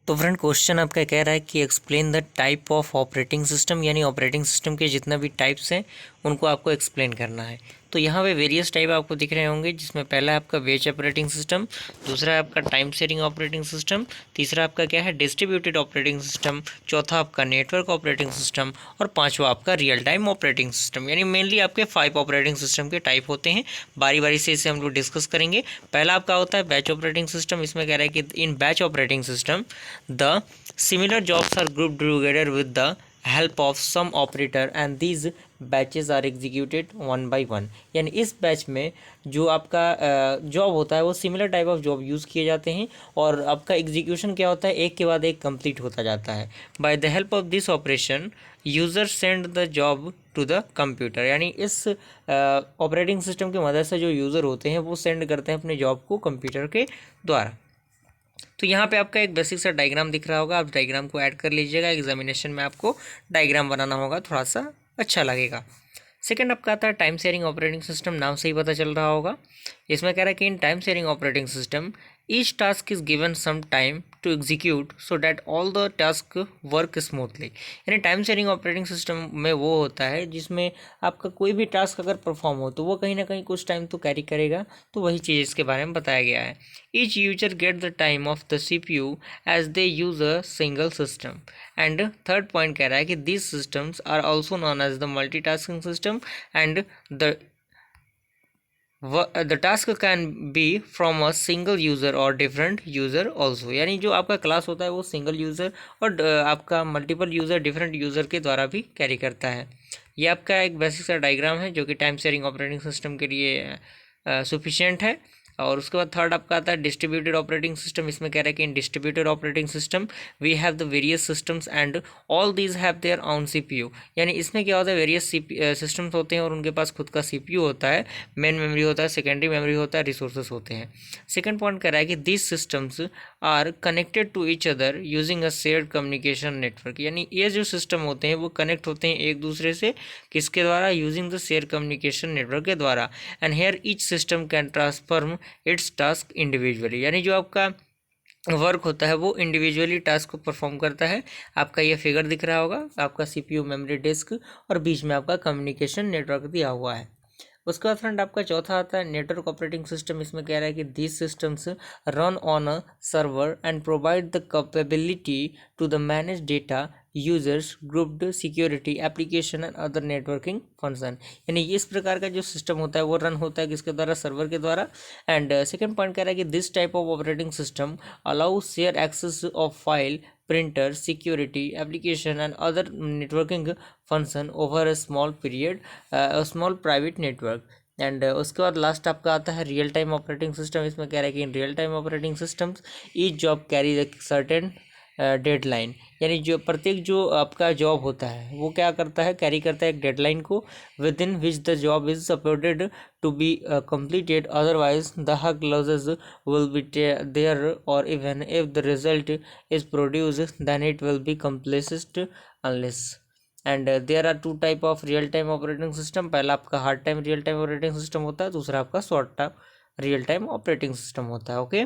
तो friend question आपका कह रहा है कि explain the type of operating system, यानी ऑपरेटिंग सिस्टम के जितना भी टाइप्स हैं उनको आपको एक्सप्लेन करना है। तो यहाँ पे वेरियस टाइप आपको दिख रहे होंगे, जिसमें पहला है आपका बैच ऑपरेटिंग सिस्टम, दूसरा है आपका टाइम शेयरिंग ऑपरेटिंग सिस्टम, तीसरा आपका क्या है डिस्ट्रीब्यूटेड ऑपरेटिंग सिस्टम, चौथा आपका नेटवर्क ऑपरेटिंग सिस्टम और पांचवा आपका रियल टाइम ऑपरेटिंग सिस्टम। यानी मेनली आपके 5 ऑपरेटिंग सिस्टम के टाइप होते हैं। बारी बारी से इसे हम लोग डिस्कस करेंगे। पहला आपका होता है बैच ऑपरेटिंग सिस्टम। इसमें कह रहा है कि in batch operating system the similar jobs are grouped together with the help of some operator and these batches are executed one by one. यानी इस बैच में जो आपका जॉब होता है वो similar type of job use किए जाते हैं और आपका एग्जीक्यूशन क्या होता है, एक के बाद एक कंप्लीट होता जाता है। By the help of this operation user send the job to the computer. यानी इस ऑपरेटिंग सिस्टम की मदद से जो यूज़र होते हैं वो सेंड करते हैं अपने जॉब को कंप्यूटर के द्वारा। तो यहाँ पे आपका एक बेसिक सा डायग्राम दिख रहा होगा, आप डायग्राम को ऐड कर लीजिएगा। एग्जामिनेशन में आपको डायग्राम बनाना होगा, थोड़ा सा अच्छा लगेगा। सेकंड आपका आता है टाइम शेयरिंग ऑपरेटिंग सिस्टम। नाम से ही पता चल रहा होगा। इसमें कह रहा है कि in time sharing operating system each task is given some time to execute so that all the task work smoothly. यानी टाइम शेयरिंग ऑपरेटिंग सिस्टम में वो होता है जिसमें आपका कोई भी टास्क अगर परफॉर्म हो तो वो कहीं ना कहीं कुछ टाइम तो कैरी करेगा। तो वही चीज़ इसके बारे में बताया गया है। Each user get the time of the CPU as they use a single system. And third point कह रहा है कि these systems are also known as the multitasking system and the task can be from a single user or different user also। यानी जो आपका class होता है वो सिंगल यूज़र और आपका मल्टीपल यूज़र डिफरेंट यूज़र के द्वारा भी कैरी करता है। ये आपका एक बेसिक सा डायग्राम है जो कि टाइम शेयरिंग ऑपरेटिंग सिस्टम के लिए सफिशिएंट है। और उसके बाद थर्ड आपका आता है डिस्ट्रीब्यूटेड ऑपरेटिंग सिस्टम। इसमें कह रहा है कि in distributed operating system we have the various systems and all these have their own CPU। यानी इसमें क्या होता है, वेरियस सिस्टम्स होते हैं और उनके पास खुद का CPU होता है, मेन मेमोरी होता है, सेकेंडरी मेमोरी होता है, रिसोर्सेज होते हैं। सेकेंड पॉइंट कह रहा है कि this systems are connected to each other using a shared communication network. यानी ये जो सिस्टम होते हैं वो कनेक्ट होते हैं एक दूसरे से, किसके द्वारा, using the share communication network के द्वारा। And here each system can transform its task individually. यानी जो आपका वर्क होता है वो इंडिविजुअली टास्क को परफॉर्म करता है। आपका ये फिगर दिख रहा होगा, आपका CPU मेमोरी डिस्क और बीच में आपका कम्युनिकेशन नेटवर्क दिया हुआ है। उसके बाद फ्रेंड आपका चौथा आता है नेटवर्क ऑपरेटिंग सिस्टम। इसमें कह रहा है कि these systems run on a server and provide the capability to the manage data users grouped security application and other networking function. यानी इस प्रकार का जो सिस्टम होता है वो रन होता है किसके द्वारा, सर्वर के द्वारा। एंड सेकेंड पॉइंट कह रहा है कि this type of operating system allow share access of file, printer, security, application and other networking function over a small private network। And उसके बाद लास्ट आपका आता है रियल टाइम ऑपरेटिंग सिस्टम। इसमें कह रहा है कि in real time operating systems each job carry a certain deadline. यानी जो प्रत्येक जो आपका जॉब होता है वो क्या करता है, कैरी करता है एक डेडलाइन को, with in which the job is supported to be completed, otherwise the hug clauses will be there, or even if the result is produced then it will be completed unless। And there are two type of real time operating system. पहला आपका hard time real time operating system होता है, दूसरा आपका short time real time operating system होता है। Okay